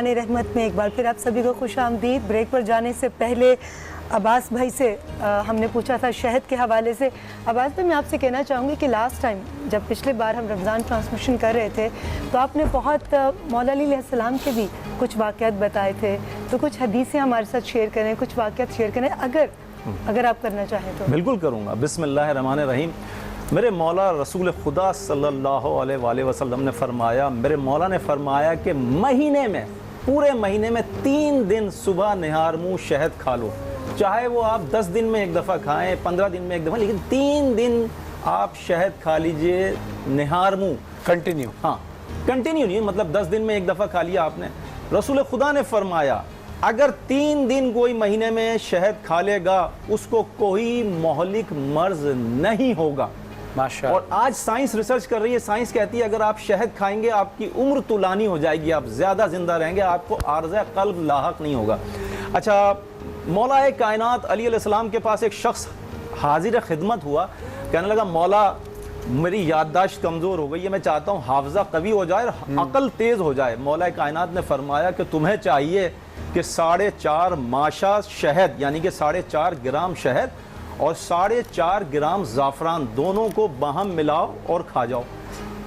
عنوان رحمت میں ایک بار پھر آپ سبھی کو خوش آمدید۔ بریک پر جانے سے پہلے عباس بھائی سے ہم نے پوچھا تھا شہد کے حوالے سے۔ عباس بھائی میں آپ سے کہنا چاہوں گی کہ لاسٹ ٹائم جب پچھلے بار ہم رمضان ٹرانسمیشن کر رہے تھے تو آپ نے بہت مولا علی علیہ السلام کے بھی کچھ واقعات بتائے تھے، تو کچھ حدیثیں ہمارے ساتھ شیئر کریں، کچھ واقعات شیئر کریں اگر آپ کرنا چاہیں تو۔ بالکل کروں گا۔ بسم اللہ الرحمن الرحیم۔ میرے مولا رسول خدا صلی اللہ علیہ وآلہ وسلم نے فرمایا، میرے مولا نے فرمایا کہ مہینے میں، پورے مہینے میں 3 دن صبح نہار منہ شہد کھا لو، چاہے وہ آپ 10 دن میں ایک دفعہ کھائیں، 15 دن میں ایک دفعہ، لیکن 3 دن آپ شہد کھا لیجئے نہار منہ، کنٹینیو۔ ہاں کنٹینیو نہیں، مطلب 10 دن میں ایک دفعہ کھا لیا آپ نے۔ رسول خدا نے فرمایا اگر 3 دن کوئی مہینے میں شہد کھا لے گا اس کو کوئی مہلک مرض نہیں ہوگا۔ ماشاءاللہ۔ اور آج سائنس ریسرچ کر رہی ہے، سائنس کہتی ہے اگر آپ شہد کھائیں گے آپ کی عمر طولانی ہو جائے گی، آپ زیادہ زندہ رہیں گے، آپ کو عارضہ قلب لاحق نہیں ہوگا۔ اچھا، مولا کائنات علی علیہ السلام کے پاس ایک شخص حاضر خدمت ہوا، کہنے لگا مولا میری یادداشت کمزور ہو گئی ہے، میں چاہتا ہوں حافظہ قوی ہو جائے اور عقل تیز ہو جائے۔ مولا کائنات نے فرمایا کہ تمہیں چاہیے کہ 4.5 ماشا شہد، یعنی کہ 4.5 گرام شہد اور 4.5 گرام زعفران دونوں کو باہم ملاؤ اور کھا جاؤ،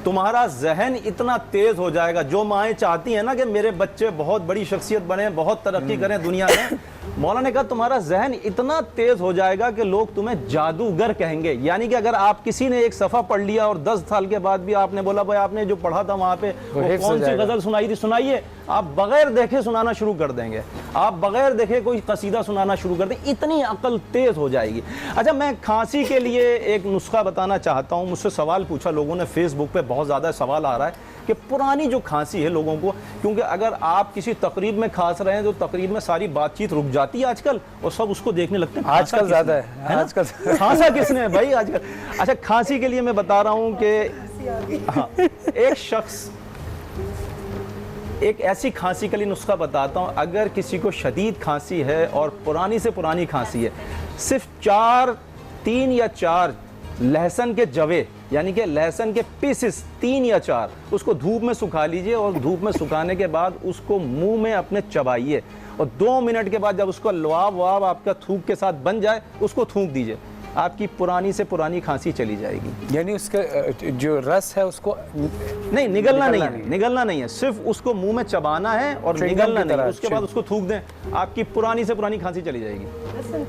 تمہارا ذہن اتنا تیز ہو جائے گا۔ جو مائیں چاہتی ہیں نا کہ میرے بچے بہت بڑی شخصیت بنیں، بہت ترقی کریں دنیا میں، مولا نے کہا تمہارا ذہن اتنا تیز ہو جائے گا کہ لوگ تمہیں جادوگر کہیں گے۔ یعنی کہ اگر آپ کسی نے ایک صفحہ پڑھ لیا اور 10 سال کے بعد بھی آپ نے بولا بھائی آپ نے جو پڑھا تھا وہاں پہ وہ کون سی غزل سنائی تھی، سنائیے، آپ بغیر دیکھے سنانا شروع کر دیں گے، آپ بغیر دیکھے کوئی قصیدہ سنانا شروع کر دیں، اتنی عقل تیز ہو جائے گی۔ اچھا، میں کھانسی کے لیے ایک نسخہ بتانا چاہتا ہوں۔ مجھ سے سوال پوچھا لوگوں نے، فیس بک پہ بہت زیادہ سوال آ رہا ہے کہ پرانی جو کھانسی ہے لوگوں کو، کیونکہ اگر آپ کسی تقریب میں کھانس رہے ہیں تو تقریب میں ساری بات چیت رک جاتی ہے آج کل اور سب اس کو دیکھنے لگتے ہیں آج کل زیادہ ہے، آج کل کھانسا کس نے بھائی آج کل۔ اچھا، کھانسی کے لیے میں بتا رہا ہوں کہ ایک شخص، ایک ایسی کھانسی کے لیے نسخہ بتاتا ہوں۔ اگر کسی کو شدید کھانسی ہے اور پرانی سے پرانی کھانسی ہے، صرف 3 یا 4 لہسن کے جوے، یعنی کہ لہسن کے پیسز 3 یا 4، اس کو دھوپ میں سکھا لیجئے اور دھوپ میں سکھانے کے بعد اس کو منہ میں اپنے چبائیے اور 2 منٹ کے بعد جب اس کا لعاب وعاب آپ کا تھوک کے ساتھ بن جائے اس کو تھوک دیجئے، آپ کی پرانی سے پرانی کھانسی چلی جائے گی۔ یعنی اس کا جو رس ہے اس کو نہیں نگلنا نہیں ہے، صرف اس کو منہ میں چبانا ہے اور نگلنا نہیں، اس کے بعد اس کو تھوک دیں، آپ کی پرانی سے پرانی کھانسی چلی جائے گی۔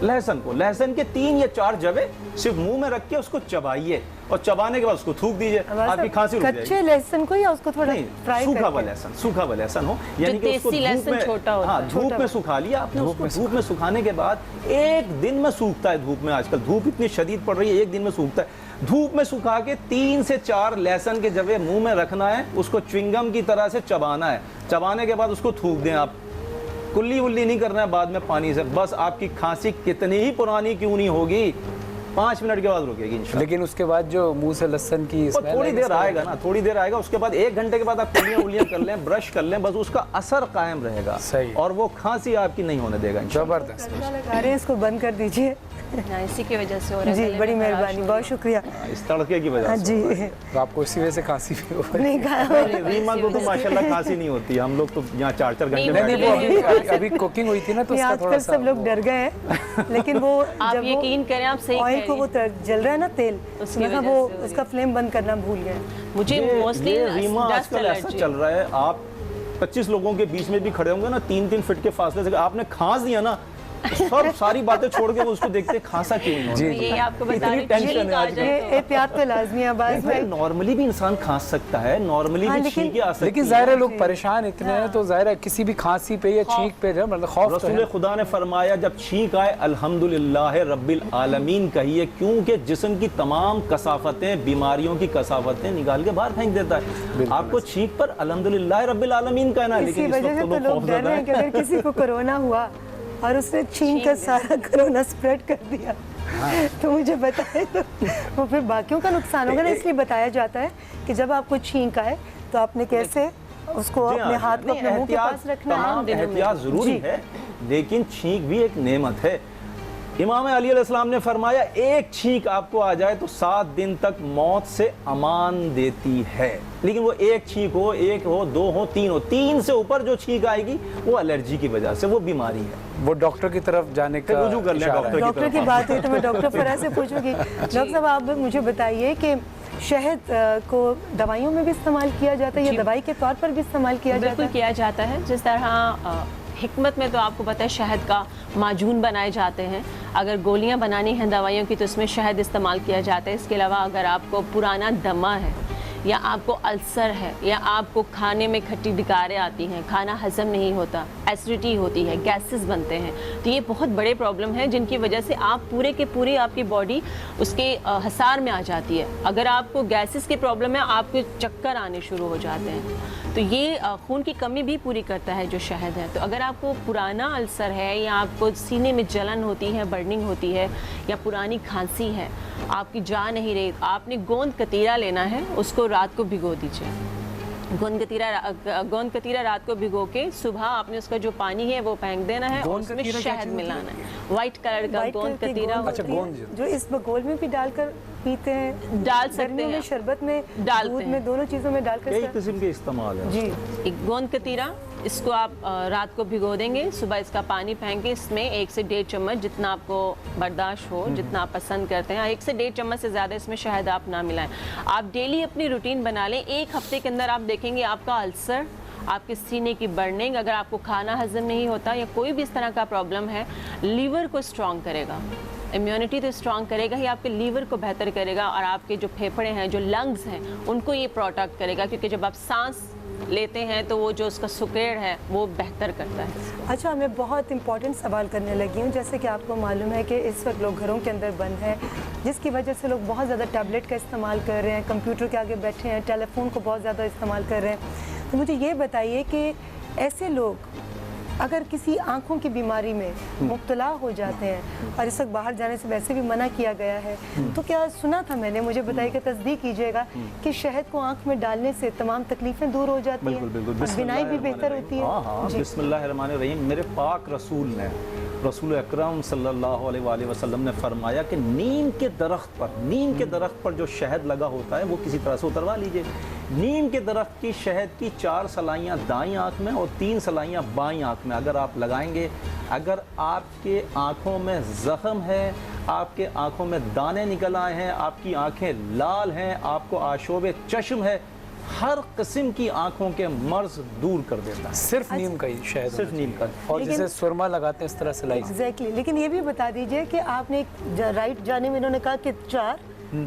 لہسن کے 3 یا 4 جوے صرف منہ میں رکھ کے اس کو چبائیے اور چبانے کے بعد اس کو تھوک دیجئے، آپ کی کھانسی رک جائے گی۔ کچے لہسن کو یا اس کو تھوڑا فرائی سوکھا ہوا لہسن ہو، یعنی کہ اس کو دھوپ میں سکھا لیا آپ نے، اس کو دھوپ میں سکھانے کے بعد 1 دن میں سوکھتا ہے دھوپ میں، آج کل دھوپ اتنی شدید پڑ رہی ہے، 1 دن میں سوکھتا ہے۔ دھوپ میں سکھا کے 3 سے 4 لہسن کے جوے منہ میں رکھنا ہے، اس کو چوئنگم کی طرح سے چبانا ہے، چبانے کے بعد اس کو تھوک دیں، آپ کلی ولی نہیں کرنا ہے بعد میں پانی سے، بس آپ کی کھانسی کتنی ہی پرانی کیوں نہیں ہوگی 5 منٹ کے بعد رکے گی انشاءاللہ۔ لیکن اس کے بعد جو منہ سے لہسن کی تھوڑی دیر آئے گا نا، تھوڑی دیر آئے گا، اس کے بعد 1 گھنٹے کے بعد آپ کلیاں ولیاں کر لیں، برش کر لیں، بس اس کا اثر قائم رہے گا اور وہ کھانسی آپ کی نہیں ہونے دے گا انشاءاللہ۔ زبردست۔ لگا رہے ہیں، اس کو بند کر دیجئے۔ اسی کی وجہ سے ہو رہا ہے۔ جی بڑی مہربانی، بہت شکریہ۔ اس تڑکے کی وجہ سے جی تو آپ کو اسی وجہ سے کھانسی بھی ہو نہیں کہا ریما کو تو ماشاءاللہ کھانسی نہیں ہوتی، ہم لوگ تو یہاں 4 گھنٹے نہیں، ابھی کوکنگ ہوئی تھی نا تو اس کا تھوڑا آج کل سب لوگ ڈر گئے ہیں، لیکن وہ آپ یقین کریں، آپ صحیح آئل کو وہ جل رہا ہے نا تیل، وہ اس کا فلیم بند کرنا بھول گئے۔ مجھے موسٹلی ریما آج کل ایسا چل رہا ہے، آپ 25 لوگوں کے بیچ میں بھی کھڑے ہوں گے نا، 3 فٹ کے فاصلے سے آپ نے کھانس دیا نا، سب ساری باتیں چھوڑ کے وہ اس کو دیکھتے کھانسا کیوں نہیں ہوتا، یہ آپ کو بتا اتنی ٹینشن ہے آج کل۔ یہ احتیاط تو لازمی ہے عباس بھائی۔ نارملی بھی انسان کھانس سکتا ہے، نارملی بھی چھینکیں آ سکتی ہیں، لیکن ظاہر ہے لوگ پریشان اتنے ہیں تو ظاہر ہے کسی بھی کھانسی پہ یا چھینک پہ مطلب خوف تو ہے۔ رسول خدا نے فرمایا جب چھینک آئے الحمدللہ رب العالمین کہیے، کیونکہ جسم کی تمام کثافتیں، بیماریوں کی کثافتیں نکال کے باہر پھینک دیتا ہے۔ آپ کو چھینک پر الحمدللہ رب العالمین کہنا ہے، لیکن اس وقت تو لوگ ڈر رہے ہیں کہ اگر کسی کو کرونا ہوا اور اس نے چھینک کر سارا کرونا سپریڈ کر دیا تو مجھے بتائے تو وہ پھر باقیوں کا نقصان ہوگا نا، اس لیے بتایا جاتا ہے کہ جب آپ کو چھینک آئے تو آپ نے کیسے اس کو اپنے ہاتھ کو اپنے منہ کے پاس رکھنا ہے۔ احتیاط ضروری ہے، لیکن چھینک بھی ایک نعمت ہے۔ इमाम अली अलैहिस्सलाम ने फरमाया एक छींक आपको आ जाए तो 7 दिन तक मौत से अमान देती है, लेकिन वो एक छींक हो, एक हो, 2 हो, 3 हो, 3 से ऊपर जो छींक आएगी वो एलर्जी की वजह से, वो बीमारी है। वो डॉक्टर की तरफ जाने का रुजू कर ले इशारा है। डॉक्टर की बात हुई तो मैं डॉक्टर फराज से पूछूंगी। डॉक्टर साहब आप मुझे बताइए कि शहद को दवाइयों में भी इस्तेमाल किया जाता है या दवाई के तौर पर भी इस्तेमाल किया जाता बिल्कुल है? किया जाता है। जिस तरह हिकमत में तो आपको पता है शहद का माजून बनाए जाते हैं, अगर गोलियां बनानी हैं दवाइयों की तो उसमें शहद इस्तेमाल किया जाता है। इसके अलावा अगर आपको पुराना दमा है या आपको अल्सर है या आपको खाने में खट्टी डिकारें आती हैं, खाना हजम नहीं होता, एसिडिटी होती है, गैसेस बनते हैं, तो ये बहुत बड़े प्रॉब्लम है जिनकी वजह से आप पूरे के पूरी आपकी बॉडी उसके हसार में आ जाती है। अगर आपको गैसेस की प्रॉब्लम है, आपको चक्कर आने शुरू हो जाते हैं, तो ये खून की कमी भी पूरी करता है जो शहद है। तो अगर आपको पुराना अल्सर है या आपको सीने में जलन होती है, बर्निंग होती है या पुरानी खांसी है, आपकी जा नहीं रही, आपने गोंद कतीरा लेना है, उसको रात को भिगो दीजिए। गोंद कतीरा रात को भिगो के सुबह आपने उसका जो पानी है वो फेंक देना है और उसमें शहद मिलाना है, वाइट कलर का व्हाइट गोंद कलर की कतीरा गोंद अच्छा, होती है, गोंद जो इस बगोल में भी डालकर पीते हैं, डाल सकते गर्मियों में हैं, शरबत में, डालते दूध हैं। में, दोनों चीज़ों में डालकर कई किस्म के इस्तेमाल है। जी एक गोंद कतीरा, इसको आप रात को भिगो देंगे, सुबह इसका पानी फेंक के इसमें 1 से 1.5 चम्मच, जितना आपको बर्दाश्त हो, जितना आप पसंद करते हैं, 1 से 1.5 चम्मच से ज़्यादा इसमें शहद आप ना मिलाएं। आप डेली अपनी रूटीन बना लें, 1 हफ्ते के अंदर आप देखेंगे आपका अल्सर, आपके सीने की बर्निंग, अगर आपको खाना हजम नहीं होता या कोई भी इस तरह का प्रॉब्लम है, लीवर को स्ट्रॉन्ग करेगा, इम्यूनिटी तो स्ट्रॉन्ग करेगा ही, आपके लीवर को बेहतर करेगा और आपके जो फेफड़े हैं, जो लंग्स हैं, उनको ये प्रोटेक्ट करेगा, क्योंकि जब आप सांस लेते हैं तो वो जो उसका सुकेड़ है वो बेहतर करता है। अच्छा, मैं बहुत इंपॉर्टेंट सवाल करने लगी हूँ। जैसे कि आपको मालूम है कि इस वक्त लोग घरों के अंदर बंद हैं, जिसकी वजह से लोग बहुत ज़्यादा टैबलेट का इस्तेमाल कर रहे हैं, कंप्यूटर के आगे बैठे हैं, टेलीफोन को बहुत ज़्यादा इस्तेमाल कर रहे हैं। तो मुझे ये बताइए कि ऐसे लोग अगर किसी आँखों की बीमारी में मुब्तला हो जाते हैं और इस वक्त बाहर जाने से वैसे भी मना किया गया है, तो क्या सुना था मैंने, मुझे बताइएगा, तस्दीक कीजिएगा कि शहद को आँख में डालने से तमाम तकलीफ़ें दूर हो जाती हैं, बिल्कुल बिल्कुल, और बिनाई भी बेहतर होती है। हाँ, जी। बिस्मिल्लाहिर्रहमानिर्रहीम। मेरे पाक रसूल ने, रसूल अकरम सल्लल्लाहु अलैहि वसल्लम ने फरमाया कि नीम के दरख्त पर जो शहद लगा होता है वो किसी तरह से उतरवा लीजिए। नीम के दरख्त की शहद की 4 सलाइयाँ दाईं आँख में और 3 सलाइयाँ बाईं आँख में अगर आप लगाएंगे, अगर आपके आँखों में ज़ख़म है, आपके आँखों में दाने निकल आए हैं, आपकी आँखें लाल हैं, आपको आशोब चश्म है, हर किस्म की आंखों के मर्ज दूर कर देता है। सिर्फ नीम का ही शहद सिर्फ होना नीम का। और लेकिन- जैसे सुरमा लगाते हैं इस तरह से लाई एग्जैक्टली लेकिन ये भी बता दीजिए कि आपने राइट जाने में इन्होंने कहा कि 4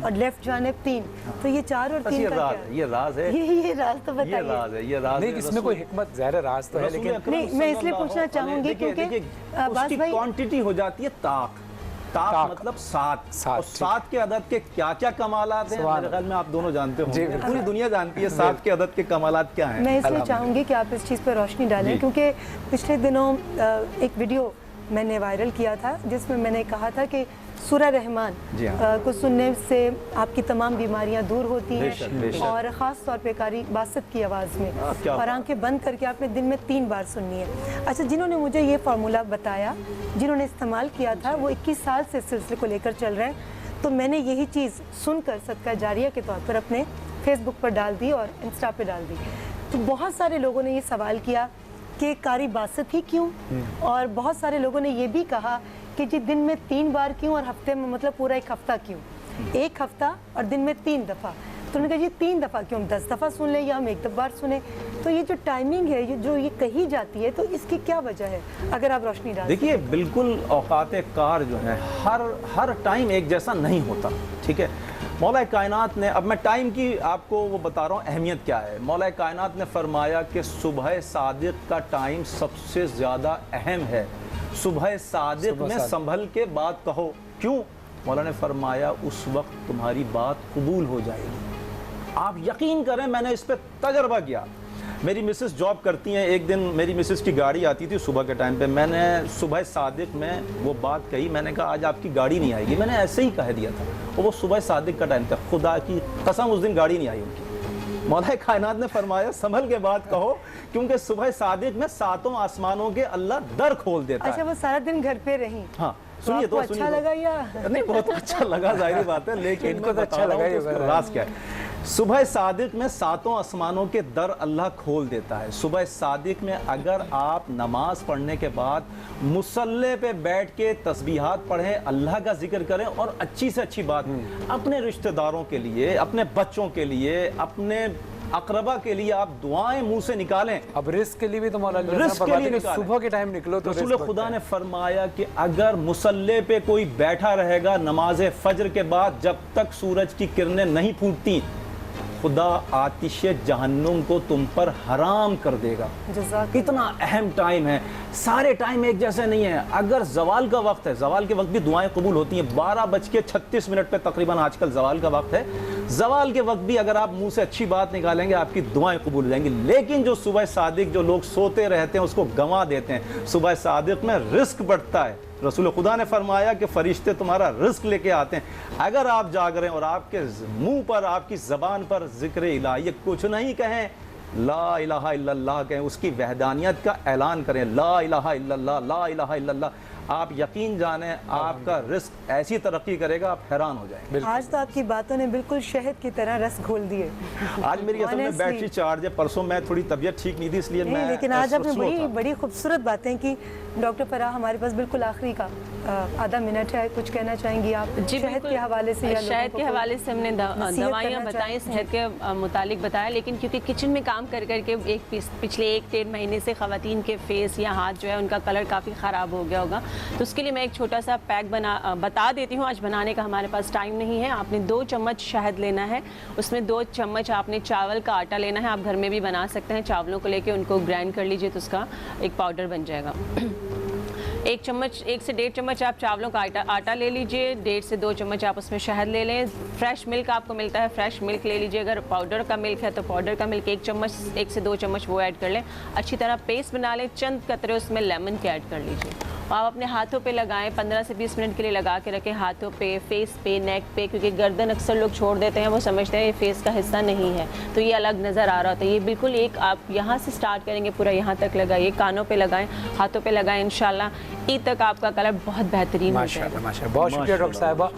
और लेफ्ट जाने 3, तो ये 4 और 3 ये का राज क्या है? ये राज है, ये राज तो ये बताइए। राज है, ये राज नहीं, है। इसमें कोई हिकमत ज़ाहिर राज तो है, रसूल लेकिन अकरम नहीं, मैं इसलिए सल्लल्लाहु पूछना अलैहि चाहूंगी देखिए, क्योंकि देखिए, अब्बास उसकी भाई- क्वांटिटी हो जाती है ताक मतलब 7 सात, और 7 के अदद के क्या क्या कमालात हैं, सुभान मेरे ख्याल में आप दोनों जानते जी, होंगे, बिल्कुल। पूरी दुनिया जानती है 7 के अदद के कमालात क्या हैं। मैं इसलिए चाहूँगी कि आप इस चीज़ पर रोशनी डालें, जी। क्योंकि पिछले दिनों एक वीडियो मैंने वायरल किया था जिसमें मैंने कहा था कि सूरह रहमान जी हाँ। को सुनने से आपकी तमाम बीमारियां दूर होती बेशक, हैं, बेशक। और ख़ास तौर पे कारी बासत की आवाज़ में, क्या और बात। आंखें बंद करके आपने दिन में 3 बार सुननी है। अच्छा, जिन्होंने मुझे ये फार्मूला बताया, जिन्होंने इस्तेमाल किया था, वो 21 साल से इस सिलसिले को लेकर चल रहे हैं, तो मैंने यही चीज़ सुनकर सदका जारिया के तौर पर अपने फेसबुक पर डाल दी और इंस्टा पे डाल दी। तो बहुत सारे लोगों ने ये सवाल किया कि कारी बासत ही क्यों, और बहुत सारे लोगों ने ये भी कहा कि जी दिन में 3 बार क्यों और हफ्ते में मतलब पूरा 1 हफ्ता क्यों, 1 हफ्ता और दिन में 3 दफ़ा। तो उन्होंने कहा जी 3 दफ़ा क्यों, हम 10 दफ़ा सुन लें या हम 1 बार सुने। तो ये जो टाइमिंग है, ये जो ये कही जाती है, तो इसकी क्या वजह है, अगर आप रोशनी डाल। देखिए, बिल्कुल औकात कार जो है हर टाइम एक जैसा नहीं होता, ठीक है। मौला कायनात ने, अब मैं टाइम की आपको वो बता रहा हूँ अहमियत क्या है। मौला कायनात ने फरमाया कि सुबह सादिक का टाइम सबसे ज़्यादा अहम है, सुबह सादिक में संभल के बात कहो। क्यों? मौला ने फरमाया उस वक्त तुम्हारी बात कबूल हो जाएगी। आप यकीन करें, मैंने इस पर तजर्बा किया। मेरी मिसेस जॉब करती हैं, एक दिन मेरी मिसेस की गाड़ी आती थी सुबह के टाइम पे, मैंने सुबह सादिक में वो बात कही, मैंने कहा आज आपकी गाड़ी नहीं आएगी, मैंने ऐसे ही कह दिया था, और वो सुबह सादिक का टाइम था, खुदा की कसम उस दिन गाड़ी नहीं आई उनकी। मौला कायनात ने फरमाया संभल के बात कहो, क्योंकि सुबह सादिक में 7 आसमानों के अल्लाह दर खोल देता अच्छा, है। वो सारा दिन घर पे रही। हाँ, سنیے تو اچھا لگا یا نہیں بہت اچھا لگا ظاہری بات ہے، لیکن ان کو تو اچھا لگا ہی اس کا ہوگا۔ راز کیا ہے؟ صبح صادق میں 7 آسمانوں کے در اللہ کھول دیتا ہے۔ صبح صادق میں اگر آپ نماز پڑھنے کے بعد مصلی پہ بیٹھ کے تسبیحات پڑھیں، اللہ کا ذکر کریں، اور اچھی سے اچھی بات اپنے رشتہ داروں کے لیے، اپنے بچوں کے لیے، اپنے اقربا کے لیے آپ دعائیں منہ سے نکالیں۔ اب رزق کے لیے بھی تو مولا علی رزق کے لیے نکالیں۔ صبح کے ٹائم نکلو تو رسول رزق خدا بڑھتا نے ہے۔ فرمایا کہ اگر مصلی پہ کوئی بیٹھا رہے گا نماز فجر کے بعد جب تک سورج کی کرنیں نہیں پھوٹتی، خدا آتش جہنم کو تم پر حرام کر دے گا۔ جزاک کتنا اہم ٹائم ہے، سارے ٹائم ایک جیسے نہیں ہیں۔ اگر زوال کا وقت ہے، زوال کے وقت بھی دعائیں قبول ہوتی ہیں، 12:36 پہ تقریباً آج کل زوال کا وقت ہے، زوال کے وقت بھی اگر آپ منہ سے اچھی بات نکالیں گے آپ کی دعائیں قبول ہو جائیں گی۔ لیکن جو صبح صادق جو لوگ سوتے رہتے ہیں اس کو گنوا دیتے ہیں۔ صبح صادق میں رزق بڑھتا ہے، رسول خدا نے فرمایا کہ فرشتے تمہارا رزق لے کے آتے ہیں۔ اگر آپ جاگ رہے ہیں اور آپ کے منہ پر، آپ کی زبان پر ذکر الہی کچھ نہیں کہیں، لا الہ الا اللہ کہیں، اس کی وحدانیت کا اعلان کریں، لا الہ الا اللہ، لا الہ الا اللہ، آپ یقین جانیں آپ کا رزق ایسی ترقی کرے گا آپ حیران ہو جائیں گے۔ آج تو آپ کی باتوں نے بالکل شہد کی طرح رس گھول دیے۔ آج میری اصل میں بیٹری چارج ہے، پرسوں میں تھوڑی طبیعت ٹھیک نہیں تھی اس لیے میں لیکن آج آپ نے slow تھا۔ بڑی خوبصورت باتیں کی۔ ڈاکٹر فرح ہمارے پاس بالکل آخری کا آدھا منٹ ہے، کچھ کہنا چاہیں گی آپ جی شہد بالکل، کے حوالے سے؟ یا شہد کے حوالے سے ہم نے دوائیاں بتائیں، صحت کے متعلق بتایا، لیکن کیونکہ کچن میں کام کر کر کے پچھلے 1-1.5 مہینے سے خواتین کے فیس یا ہاتھ جو ہے ان کا کلر کافی خراب ہو گیا ہوگا، تو اس کے لیے میں ایک چھوٹا سا پیک بتا دیتی ہوں۔ آج بنانے کا ہمارے پاس ٹائم نہیں ہے۔ آپ نے 2 چمچ شہد لینا ہے، اس میں 2 چمچ آپ نے چاول کا آٹا لینا ہے۔ آپ گھر میں بھی بنا سکتے ہیں، چاولوں کو لے کے ان کو گرائنڈ کر لیجئے تو اس کا ایک پاؤڈر بن جائے گا۔ 1 سے 1.5 چمچ آپ چاولوں کا آٹا لے لیجئے، 1.5 سے 2 چمچ آپ اس میں شہد لے لیں۔ فریش ملک آپ کو ملتا ہے، فریش ملک لے لیجئے، اگر پاؤڈر کا ملک ہے تو پاؤڈر کا ملک 1 سے 2 چمچ وہ ایڈ کر لیں، اچھی طرح پیسٹ بنا لیں، چند قطرے اس میں لیمن کے ایڈ کر لیجئے، آپ اپنے ہاتھوں پہ لگائیں، 15 سے 20 منٹ کے لیے لگا کے رکھیں، ہاتھوں پہ، فیس پہ، نیک پہ، کیونکہ گردن اکثر لوگ چھوڑ دیتے ہیں، وہ سمجھتے ہیں یہ فیس کا حصہ نہیں ہے تو یہ الگ نظر آ رہا ہوتا ہے۔ یہ بالکل ایک آپ یہاں سے سٹارٹ کریں گے، پورا یہاں تک لگائیے، کانوں پہ لگائیں، ہاتھوں پہ لگائیں، انشاءاللہ عید تک آپ کا کلر بہت بہترین ہو جائے گا۔ ماشاءاللہ، بہت شکریہ ڈاکٹر صاحبہ۔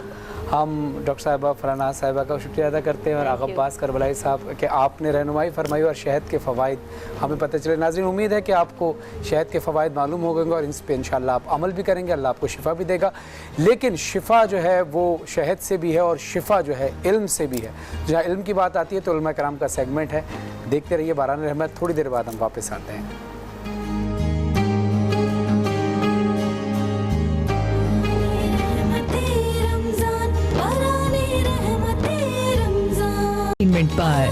ہم ڈاکٹر صاحبہ فرح ناز صاحبہ کا شکریہ ادا کرتے ہیں، اور آغا عباس کربلائی صاحب کہ آپ نے رہنمائی فرمائی اور شہد کے فوائد ہمیں پتہ چلے۔ ناظرین، امید ہے کہ آپ کو شہد کے فوائد معلوم ہو گئے اور ان پہ انشاءاللہ آپ عمل بھی کریں گے، اللہ آپ کو شفا بھی دے گا۔ لیکن شفا جو ہے وہ شہد سے بھی ہے، اور شفا جو ہے علم سے بھی ہے۔ جہاں علم کی بات آتی ہے تو علماء کرام کا سیگمنٹ ہے، دیکھتے رہیے باران رحمت۔ تھوڑی دیر بعد ہم واپس آتے ہیں۔ By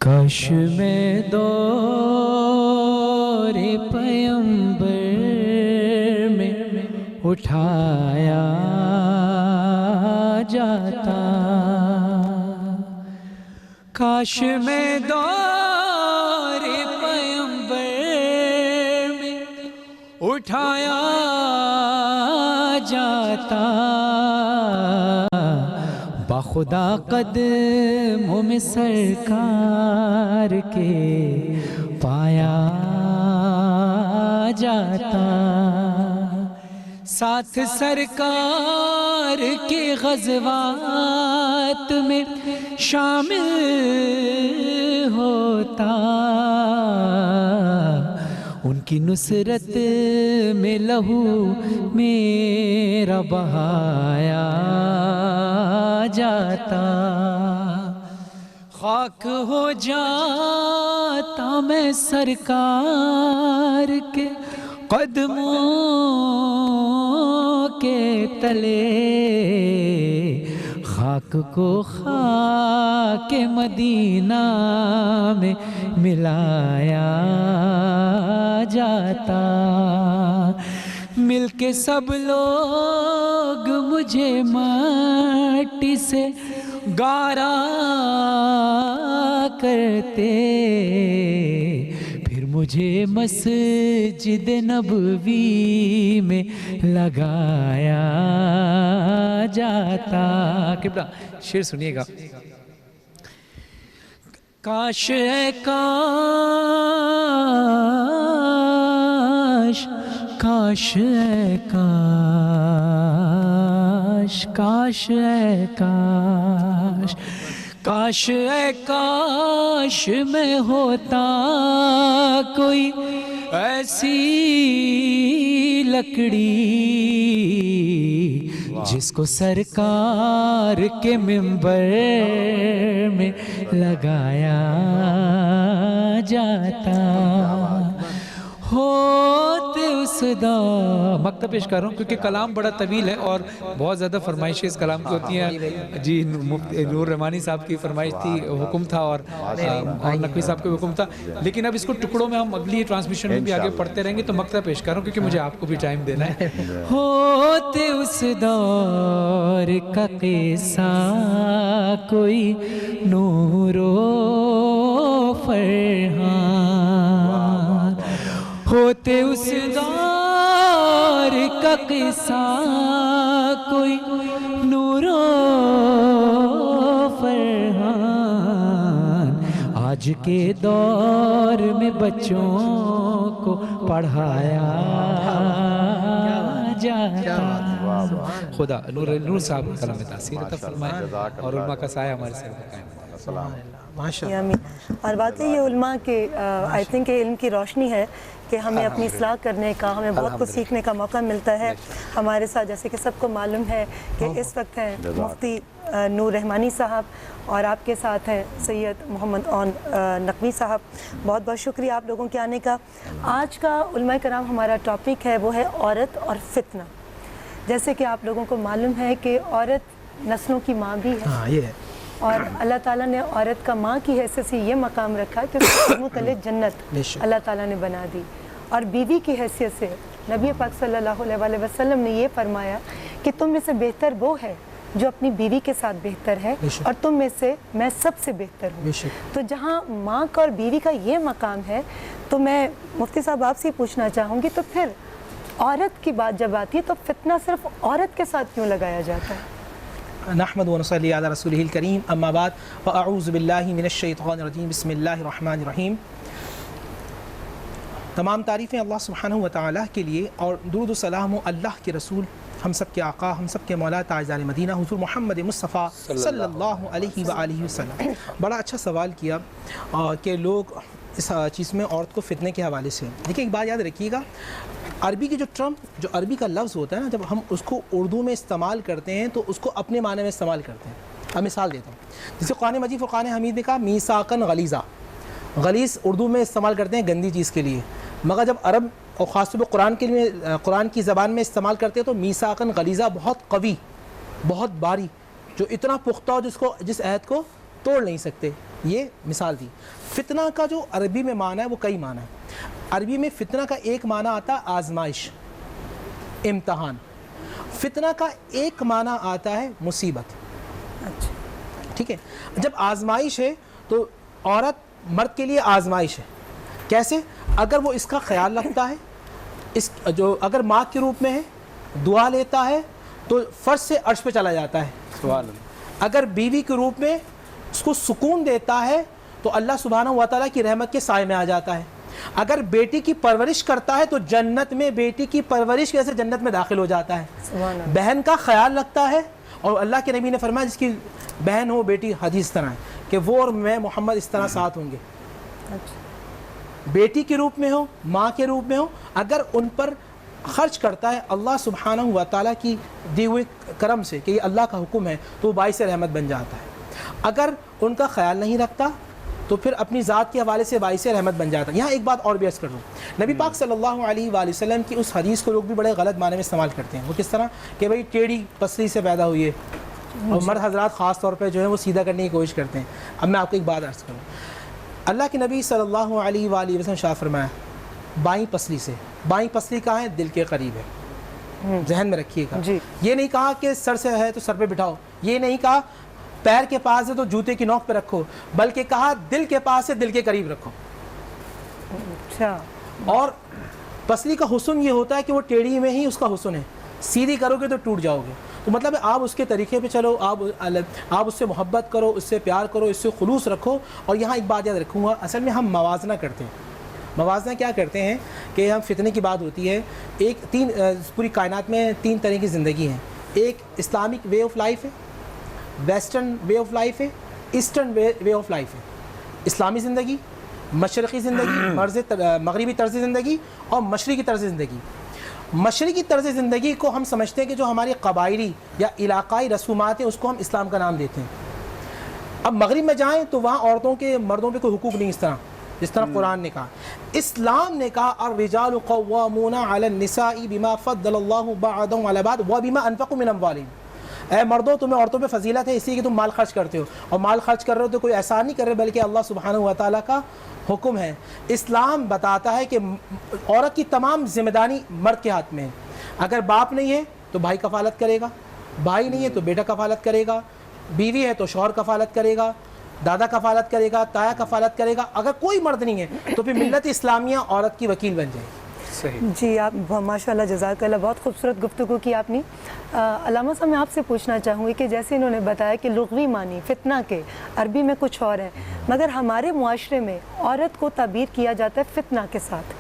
کاش میں دور پیمبر میں اٹھایا جاتا، کاش میں دور پیمبر میں اٹھایا جاتا، باخدا قدموں میں سرکار کے پایا جاتا، ساتھ سرکار کے غزوات میں شامل ہوتا، ان کی نصرت میں لہو میرا بہایا جاتا، خاک ہو جاتا میں سرکار کے قدموں کے تلے، خاک کو خاک مدینہ میں ملایا جاتا، مل کے سب لوگ مجھے مٹی سے گارا کرتے، پھر مجھے مسجد نبوی میں لگایا जाता। किबला शेर सुनिएगा। काश है काश, काश है काश, काश है काश, काश है काश में होता कोई ऐसी लकड़ी जिसको सरकार के मिंबर में लगाया जाता। होते उस दौर मकता पेश कर रहा हूँ क्योंकि कलाम बड़ा तवील है और बहुत ज़्यादा फरमाइशें इस कलाम की होती हैं। जी नूर रहमानी साहब की फरमाइश थी, हुक्म था, और नकवी साहब का हुक्म था, लेकिन अब इसको टुकड़ों में हम अगली ट्रांसमिशन में भी आगे पढ़ते रहेंगे। तो मकता पेश कर रहा हूँ क्योंकि मुझे आपको भी टाइम देना है। होते उस दौर का किस्सा कोई नूरो फरहान, होते उस दौर का किस्सा कोई नूरो फरहान, आज के दौर में बच्चों को पढ़ाया जाता। खुदा नूर साहब कलम में तासीर अता फरमाए और उलमा का साया हमारे सर पर कायम रहे। आमीन। और वाकई ये उल्मा के आई थिंक इल्म की रोशनी है कि हमें अपनी इस्लाह करने का, हमें बहुत कुछ सीखने का मौका मिलता है। हमारे साथ जैसे कि सबको मालूम है कि इस वक्त हैं मुफ्ती नूर रहमानी साहब और आपके साथ हैं सैयद मोहम्मद ओन नकवी साहब। बहुत बहुत शुक्रिया आप लोगों के आने का। आज का उलमा कराम हमारा टॉपिक है वो है औरत और फितना। जैसे कि आप लोगों को मालूम है कि औरत नस्लों की माँ भी है। हाँ, ये है। और अल्लाह ताला ने औरत का माँ की हैसियत से ये मकाम रखा कि उसके मुतल्लिक़ जन्नत अल्लाह ताला ने बना दी। और बीवी की हैसियत से नबी पाक सल्लल्लाहु अलैहि वसल्लम ने ये फरमाया कि तुम में से बेहतर वो है जो अपनी बीवी के साथ बेहतर है और तुम में से मैं सबसे बेहतर हूँ। तो जहाँ माँ का और बीवी का ये मकाम है, तो मैं मुफ्ती साहब आपसे पूछना चाहूँगी, तो फिर औरत की बात जब आती है तो फितना सिर्फ औरत के साथ क्यों लगाया जाता है? नहमदु व नसल्ली अला रसूलिहिल करीम, अम्मा बाद, व अऊज़ु बिल्लाहि मिनश शैतानिर रजीम, बिस्मिल्लाहिर रहमानिर रहीम। तमाम तारीफ़ें अल्लाह सुब्हानहु व तआला के लिए और दुरूद व सलाम अल्लाह के रसूल, हम सब के आका, हम सब के मौला ताजदार मदीना हुज़ूर मोहम्मद मुस्तफ़ा सल्लल्लाहु अलैहि व आलिहि वसल्लम। बड़ा अच्छा सवाल किया कि लोग इस चीज़ में औरत को फितने के हवाले से। देखिए एक बात याद रखिएगा, अरबी की जो अरबी का लफ्ज़ होता है ना, जब हम उसको उर्दू में इस्तेमाल करते हैं तो उसको अपने माने में इस्तेमाल करते हैं। अब मिसाल देता हूँ, जैसे कुरान मजीद फ़ुरक़ान हमीद ने कहा मीसाकन गलीज़ा, गलीज़ उर्दू में इस्तेमाल करते हैं गंदी चीज़ के लिए, मगर जब अरब और ख़ासतौर पर कुरान की ज़बान में इस्तेमाल करते हैं तो मीसाकन गलीज़ा बहुत कवी, बहुत भारी, जो इतना पुख्ता हो जिस अहद को तोड़ नहीं सकते। ये मिसाल दी। फितना का जो अरबी में माना है वो कई माना है। अरबी में फितना का एक माना आता है आजमाइश, इम्तहान। फितना का एक माना आता है मुसीबत। ठीक है, जब आजमाइश है तो औरत मर्द के लिए आजमाइश है। कैसे? अगर वो इसका ख्याल रखता है, अगर माँ के रूप में है, दुआ लेता है तो फर्श से अर्श पे चला जाता है। अगर बीवी के रूप में उसको सुकून देता है तो अल्लाह सुब्हानहू व तआला की रहमत के साए में आ जाता है। अगर बेटी की परवरिश करता है तो जन्नत में बेटी की परवरिश कैसे जन्नत में दाखिल हो जाता है। बहन का ख्याल रखता है और अल्लाह के नबी ने फरमाया जिसकी बहन हो बेटी हदीस तरह है कि वो और मैं मोहम्मद इस तरह साथ होंगे। बेटी के रूप में हो, माँ के रूप में हो, अगर उन पर खर्च करता है अल्लाह सुब्हानहू व तआला की दी हुई करम से कि ये अल्लाह का हुक्म है तो वो बाइस रहमत बन जाता है। अगर उनका ख्याल नहीं रखता तो फिर अपनी ज़ात के हवाले से बाइस रहमत बन जाता है। यहाँ एक बात और भी अर्ज़ कर दूँ, नबी पाक सल्लल्लाहु अलैहि वसल्लम की उस हदीस को लोग भी बड़े गलत माने में इस्तेमाल करते हैं। वो किस तरह कि भाई टेढ़ी पसली से पैदा हुई है और मर्द हज़रात ख़ास तौर पर जो है वो सीधा करने की कोशिश करते हैं। अब मैं आपको एक बात अर्ज़ करूँ, अल्लाह के नबी सल्लल्लाहु अलैहि वसल्लम शाह फरमाया बाईं पसली से। बाईं पसली कहाँ है? दिल के करीब है, जहन में रखिएगा। ये नहीं कहा कि सर से है तो सर पे बिठाओ, ये नहीं कहा पैर के पास है तो जूते की नोक पे रखो, बल्कि कहा दिल के पास है दिल के करीब रखो। अच्छा। और पसली का हुस्न ये होता है कि वो टेढ़ी में ही उसका हुस्न है, सीधी करोगे तो टूट जाओगे। تو مطلب آپ اس کے طریقے پہ چلو, آپ اس سے محبت کرو, اس سے پیار کرو, اس سے خلوص رکھو. اور یہاں ایک بات یاد رکھوں گا, اصل میں ہم موازنہ کرتے ہیں. موازنہ کیا کرتے ہیں کہ ہم فتنے کی بات ہوتی ہے, پوری کائنات میں 3 طرح کی زندگی ہیں. ایک اسلامک وے آف لائف ہے, ویسٹرن وے آف لائف ہے, ایسٹرن وے آف لائف ہے. اسلامی زندگی, مشرقی زندگی, مغربی طرز زندگی اور مشرقی طرز زندگی. مشرقی طرز زندگی کو ہم سمجھتے ہیں کہ جو ہماری قبائلی یا علاقائی رسومات ہیں اس کو ہم اسلام کا نام دیتے ہیں. اب مغرب میں جائیں تو وہاں عورتوں کے مردوں پہ کوئی حقوق نہیں, جس طرح قرآن نے کہا. اسلام نے کہا الرجال قوامون علی النساء بما فضل اللہ بعضهم علی بعض وبما انفقوا من اموالهم. اے مردوں, تمہیں عورتوں پہ فضیلت ہے اس لیے کہ تم مال خرچ کرتے ہو, اور مال خرچ کر رہے ہو تو کوئی احسان نہیں کر رہے بلکہ اللہ سبحانہ و تعالیٰ کا حکم ہے. اسلام بتاتا ہے کہ عورت کی تمام ذمہ داری مرد کے ہاتھ میں ہے. اگر باپ نہیں ہے تو بھائی کفالت کرے گا, بھائی نہیں ہے تو بیٹا کفالت کرے گا, بیوی ہے تو شوہر کفالت کرے گا, دادا کفالت کرے گا, تایا کفالت کرے گا. اگر کوئی مرد نہیں ہے تو پھر ملت اسلامیہ عورت کی وکیل بن جائے. صحیح. جی آپ ماشاء اللہ, جزاک اللہ, بہت خوبصورت گفتگو کی آپ نے. علامہ صاحب میں آپ سے پوچھنا چاہوں گی کہ جیسے انہوں نے بتایا کہ لغوی معنی فتنہ کے عربی میں کچھ اور ہے, مگر ہمارے معاشرے میں عورت کو تعبیر کیا جاتا ہے فتنہ کے ساتھ.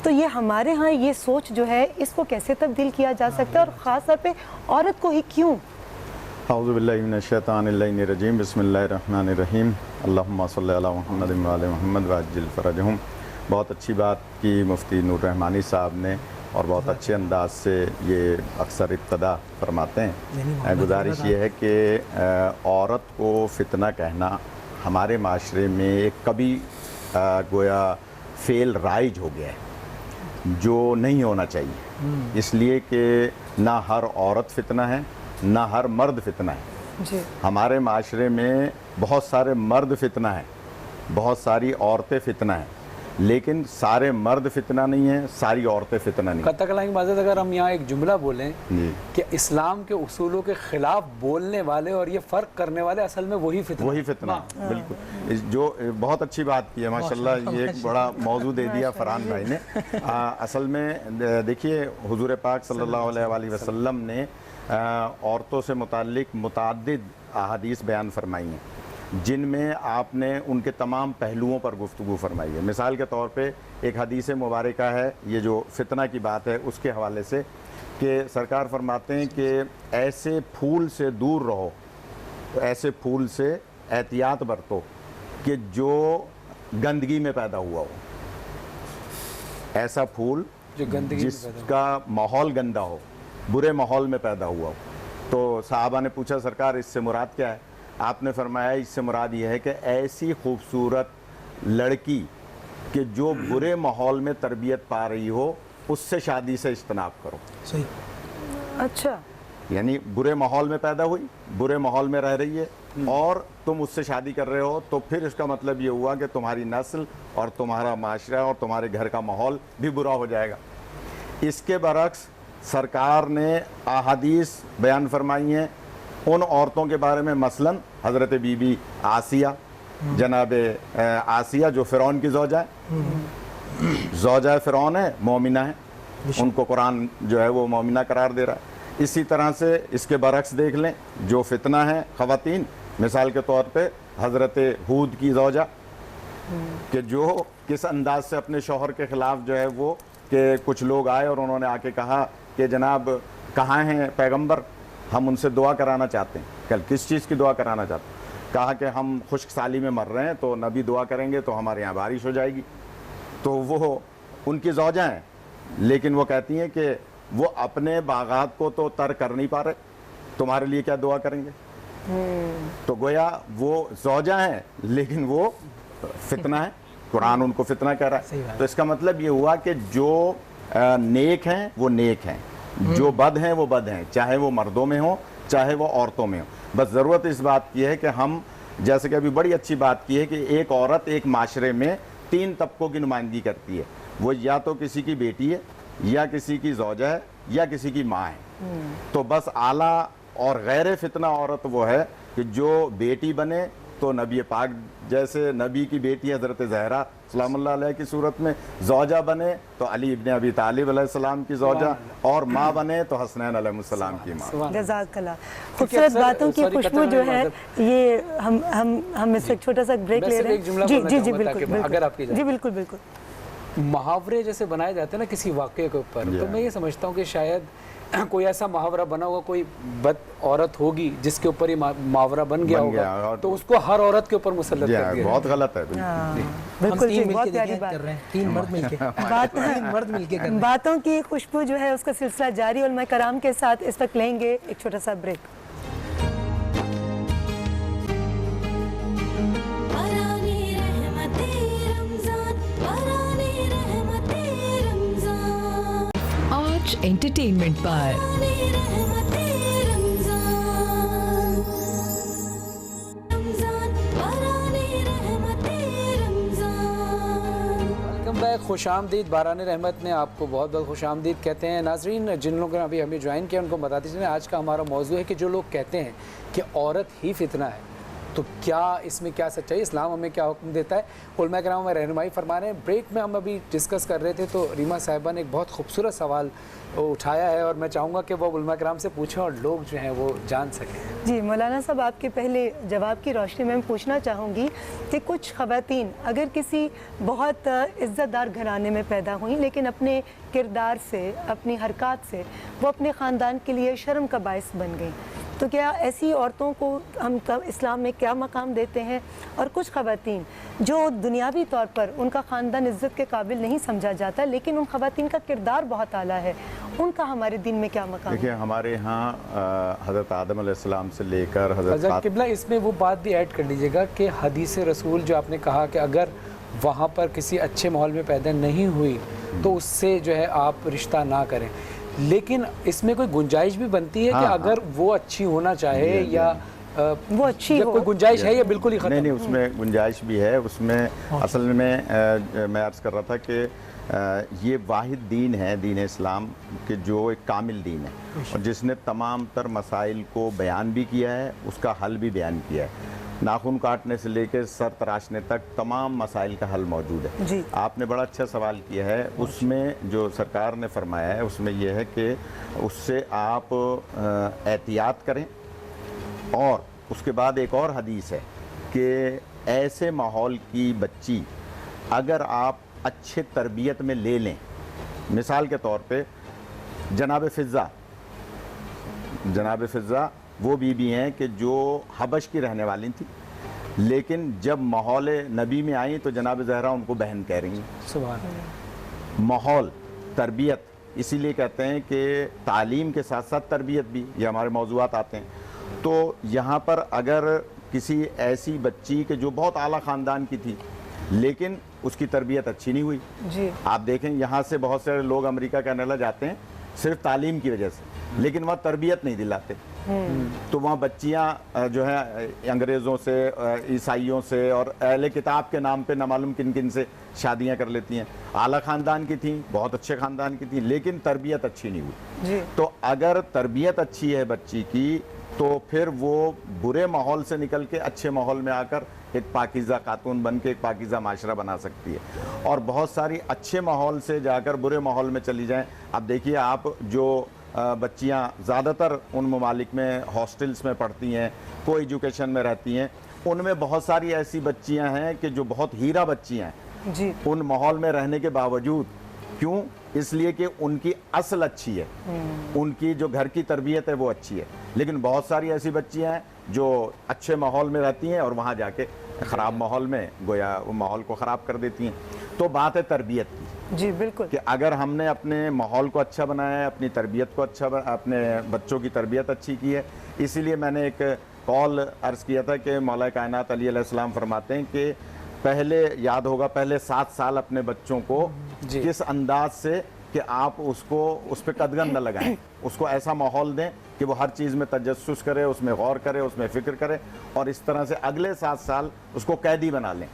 تو یہ ہمارے ہاں یہ سوچ جو ہے اس کو کیسے تبدیل کیا جا سکتا ہے, اور خاص طور پہ عورت کو ہی کیوں؟ اعوذ باللہ من الشیطان الرجیم, بسم اللہ الرحمن الرحیم, اللہم صلی علی محمد و علی محمد وعجل فرجہم. بہت اچھی بات کی مفتی نور رحمانی صاحب نے, اور بہت اچھے انداز سے یہ اکثر ابتدا فرماتے ہیں. گزارش یہ ہے کہ عورت کو فتنہ کہنا ہمارے معاشرے میں ایک کبھی گویا فعل رائج ہو گیا ہے جو نہیں ہونا چاہیے, اس لیے کہ نہ ہر عورت فتنہ ہے نہ ہر مرد فتنہ ہے. جی ہمارے معاشرے میں بہت سارے مرد فتنہ ہیں, بہت ساری عورتیں فتنہ ہیں, لیکن سارے مرد فتنہ نہیں ہیں, ساری عورتیں فتنہ نہیں. قطع کلام کی معذرت, اگر ہم یہاں ایک جملہ بولیں کہ اسلام کے اصولوں کے خلاف بولنے والے اور یہ فرق کرنے والے اصل میں وہی فتنہ ہے. بالکل, جو بہت اچھی بات کی ہے ماشاءاللہ, یہ ایک بڑا موضوع دے دیا فرحان بھائی نے. اصل میں دیکھیے حضور پاک صلی اللہ علیہ وآلہ وسلم نے عورتوں سے متعلق متعدد احادیث بیان فرمائی ہیں جن میں آپ نے ان کے تمام پہلوؤں پر گفتگو فرمائی ہے. مثال کے طور پہ ایک حدیث مبارکہ ہے, یہ جو فتنہ کی بات ہے اس کے حوالے سے, کہ سرکار فرماتے ہیں کہ ایسے پھول سے دور رہو, ایسے پھول سے احتیاط برتو کہ جو گندگی میں پیدا ہوا ہو. ایسا پھول جو گندگی جس کا ماحول گندا ہو, برے ماحول میں پیدا ہوا ہو. تو صحابہ نے پوچھا سرکار اس سے مراد کیا ہے؟ آپ نے فرمایا اس سے مراد یہ ہے کہ ایسی خوبصورت لڑکی کہ جو برے ماحول میں تربیت پا رہی ہو اس سے شادی سے اجتناب کرو. صحیح. اچھا, یعنی برے ماحول میں پیدا ہوئی, برے ماحول میں رہ رہی ہے اور تم اس سے شادی کر رہے ہو, تو پھر اس کا مطلب یہ ہوا کہ تمہاری نسل اور تمہارا معاشرہ اور تمہارے گھر کا ماحول بھی برا ہو جائے گا. اس کے برعکس سرکار نے احادیث بیان فرمائی ہیں ان عورتوں کے بارے میں, مثلا حضرت بی بی آسیہ, جناب آسیہ جو فرعون کی زوجہ ہے, زوجہ فرعون ہے, مومنہ ہے, ان کو قرآن جو ہے وہ مومنہ قرار دے رہا ہے. اسی طرح سے اس کے برعکس دیکھ لیں جو فتنہ ہیں خواتین, مثال کے طور پہ حضرت ہود کی زوجہ, کہ جو کس انداز سے اپنے شوہر کے خلاف جو ہے وہ, کہ کچھ لوگ آئے اور انہوں نے آ کے کہا کہ جناب کہاں ہیں پیغمبر, ہم ان سے دعا کرانا چاہتے ہیں. کل کس چیز کی دعا کرانا چاہتے ہیں؟ کہا کہ ہم خشک سالی میں مر رہے ہیں تو نبی دعا کریں گے تو ہمارے یہاں بارش ہو جائے گی. تو وہ ان کی زوجہ ہیں, لیکن وہ کہتی ہیں کہ وہ اپنے باغات کو تو تر کر نہیں پا رہے, تمہارے لیے کیا دعا کریں گے. تو گویا وہ زوجہ ہیں لیکن وہ فتنہ ہے, قرآن ان کو فتنہ کہہ رہا ہے. تو اس کا مطلب یہ ہوا کہ جو نیک ہیں وہ نیک ہیں, جو بد ہیں وہ بد ہیں, چاہے وہ مردوں میں ہوں چاہے وہ عورتوں میں ہوں. بس ضرورت اس بات کی ہے کہ ہم, جیسے کہ ابھی بڑی اچھی بات کی ہے کہ ایک عورت ایک معاشرے میں 3 طبقوں کی نمائندگی کرتی ہے. وہ یا تو کسی کی بیٹی ہے, یا کسی کی زوجہ ہے, یا کسی کی ماں ہے. تو بس اعلیٰ اور غیر فتنہ عورت وہ ہے کہ جو بیٹی بنے तो नबी पाक जैसे नबी की बेटी हज़रत ज़हरा सलामुल्लाह अलैहा की सूरत में ज़ौजा बने तो अली इब्न अबी तालिब अलैहिस्सलाम की ज़ौजा, और माँ बने तो हसनैन अलैहिस्सलाम की माँ। जज़ाकल्लाह। खूबसूरत बातों की खुशबू जो है ये हम इससे एक छोटा सा ब्रेक ले रहे हैं। जी जी जी बिल्कुल, अगर आपकी जी बिल्कुल बिल्कुल। मुहावरे जैसे बनाए जाते हैं ना किसी वाक़े के ऊपर, तो मैं ये समझता हूँ कि शायद कोई ऐसा मुहावरा बना होगा, कोई बद औरत होगी जिसके ऊपर ये मुहावरा बन गया होगा, तो उसको हर औरत के ऊपर मुसल्लत कर दिया। बहुत गलत है। बिल्कुल जी, बहुत प्यारी बात कर रहे हैं, 3 मर्द मिलके तीन मर्द मिलके कर रहे हैं। बातों की खुशबू जो है उसका सिलसिला जारी, और मैं कराम के साथ इस वक्त लेंगे एक छोटा सा ब्रेक। एंटरटेनमेंट पर वेलकम बैक, खुशामदीद। बारान रहमत ने आपको बहुत बहुत खुशामदीद कहते हैं। नाजरीन, जिन लोगों ने अभी हमें ज्वाइन किया उनको बताते चलें आज का हमारा मौजू है कि जो लोग कहते हैं कि औरत ही फितना है, तो क्या इसमें क्या सच्चाई, इस्लाम हमें क्या हुक्म देता है, उलमा कराम में रहनुमाई फरमा रहे हैं। ब्रेक में हम अभी डिस्कस कर रहे थे तो रीमा साहिबा ने एक बहुत खूबसूरत सवाल उठाया है और मैं चाहूँगा कि वो उलमा कराम से पूछें और लोग जो हैं वो जान सकें। जी मौलाना साहब, आपके पहले जवाब की रोशनी में पूछना चाहूँगी कि कुछ ख़वातीन अगर किसी बहुत इज़्ज़तदार घराने में पैदा हुई लेकिन अपने किरदार से, अपनी हरकत से वो अपने ख़ानदान के लिए शर्म का बायस बन गई, तो क्या ऐसी औरतों को हम इस्लाम में क्या मकाम देते हैं? और कुछ ख़वातीन जो दुनियावी तौर पर उनका ख़ानदान इज़्ज़त के काबिल नहीं समझा जाता लेकिन उन ख़वातीन का किरदार बहुत आला है, उनका हमारे दीन में क्या मकाम है? देखिए, हमारे यहाँ हज़रत आदम अलैहिस्सलाम से लेकर हज़रत किबला, इसमें वो बात भी ऐड कर लीजिएगा कि हदीस रसूल जो आपने कहा कि अगर वहाँ पर किसी अच्छे माहौल में पैदा नहीं हुई तो उससे जो है आप रिश्ता ना करें, लेकिन इसमें कोई गुंजाइश भी बनती है कि अगर वो अच्छी होना चाहे या वो अच्छी हो, कोई गुंजाइश है या बिल्कुल ही खत्म? नहीं, उसमें गुंजाइश भी है। उसमें असल में मैं अर्ज़ कर रहा था कि ये वाहिद दीन है, दीन इस्लाम के जो एक कामिल दीन है और जिसने तमाम तर मसाइल को बयान भी किया है, उसका हल भी बयान किया है। नाखून काटने से लेकर सर तराशने तक तमाम मसाइल का हल मौजूद है। जी। आपने बड़ा अच्छा सवाल किया है। उसमें जो सरकार ने फरमाया है उसमें यह है कि उससे आप एहतियात करें, और उसके बाद एक और हदीस है कि ऐसे माहौल की बच्ची अगर आप अच्छे तरबियत में ले लें, मिसाल के तौर पे जनाब फ़िज़्ज़ा वो बीबी हैं कि जो हबश की रहने वाली थी, लेकिन जब माहौल नबी में आई तो जनाब ज़हरा उनको बहन कह रही हैं। सुभान अल्लाह। माहौल, तरबियत, इसीलिए कहते हैं कि तालीम के साथ साथ तरबियत भी, ये हमारे मौज़ूआत आते हैं। तो यहाँ पर अगर किसी ऐसी बच्ची के जो बहुत आला ख़ानदान की थी लेकिन उसकी तरबियत अच्छी नहीं हुई, जी आप देखें यहाँ से बहुत सारे लोग अमेरिका कनाडा जाते हैं सिर्फ तालीम की वजह से, लेकिन वहाँ तरबियत नहीं दिलाते, तो वहाँ बच्चियाँ जो हैं अंग्रेज़ों से, ईसाइयों से और अहले किताब के नाम पे न मालूम किन किन से शादियाँ कर लेती हैं। आला ख़ानदान की थी, बहुत अच्छे ख़ानदान की थी, लेकिन तरबियत अच्छी नहीं हुई। तो अगर तरबियत अच्छी है बच्ची की तो फिर वो बुरे माहौल से निकल के अच्छे माहौल में आकर एक पाकीज़ा खातून बन के एक पाकीज़ा माशरा बना सकती है। और बहुत सारी अच्छे माहौल से जाकर बुरे माहौल में चली जाएं। अब देखिए, आप जो बच्चियां ज़्यादातर उन ममालिक में हॉस्टल्स में पढ़ती हैं, को एजुकेशन में रहती हैं, उनमें बहुत सारी ऐसी बच्चियां हैं कि जो बहुत हीरा बच्चियां हैं जी, उन माहौल में रहने के बावजूद। क्यों? इसलिए कि उनकी असल अच्छी है, उनकी जो घर की तरबियत है वो अच्छी है, लेकिन बहुत सारी ऐसी बच्चियां हैं जो अच्छे माहौल में रहती हैं और वहाँ जाके ख़राब माहौल में गोया वो माहौल को ख़राब कर देती हैं। तो बात है तरबियत की। जी बिल्कुल, कि अगर हमने अपने माहौल को अच्छा बनाया है, अपनी तरबियत को अच्छा, अपने बच्चों की तरबियत अच्छी की है, इसीलिए मैंने एक कॉल अर्ज़ किया था कि मौला कायनात अली अलैहिस्सलाम फरमाते हैं कि पहले, याद होगा, पहले 7 साल अपने बच्चों को किस अंदाज से कि आप उसको उस पर कदगन न लगाएं, उसको ऐसा माहौल दें कि वो हर चीज़ में तजस्सुस करे, उसमें गौर करे, उसमें फ़िक्र करे, और इस तरह से अगले 7 साल उसको कैदी बना लें।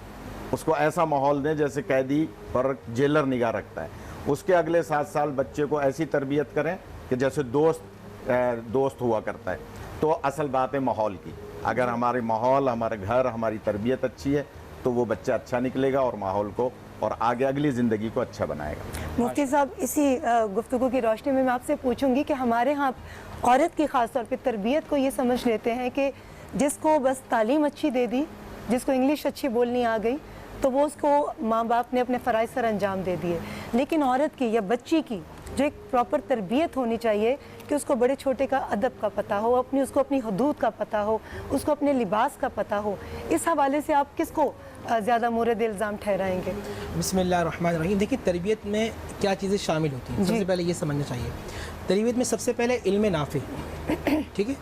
उसको ऐसा माहौल दें जैसे कैदी पर जेलर निगाह रखता है। उसके अगले 7 साल बच्चे को ऐसी तरबियत करें कि जैसे दोस्त हुआ करता है। तो असल बात है माहौल की। अगर हमारे माहौल, हमारा घर, हमारी तरबियत अच्छी है तो वो बच्चा अच्छा निकलेगा और माहौल को और आगे अगली ज़िंदगी को अच्छा बनाएगा। मुफ्ती साहब, इसी गुफ्तगू की रोशनी में मैं आपसे पूछूंगी कि हमारे यहाँ औरत की ख़ास तौर पे तरबियत को ये समझ लेते हैं कि जिसको बस तालीम अच्छी दे दी, जिसको इंग्लिश अच्छी बोलनी आ गई, तो वो उसको माँ बाप ने अपने फ़राइज़ सर अंजाम दे दिए। लेकिन औरत की या बच्ची की जो एक प्रॉपर तरबियत होनी चाहिए कि उसको बड़े छोटे का अदब का पता हो, उसको अपनी हदूद का पता हो, उसको अपने लिबास का पता हो, इस हवाले से आप किसको ज़्यादा मोरद इल्ज़ाम ठहराएंगे? बिस्मिल्लाहिर्रहमानिर्रहीम। देखिए, तरबियत में क्या चीज़ें शामिल होती हैं, सबसे पहले ये समझना चाहिए। तरबियत में सबसे पहले इल्म नाफे, ठीक है,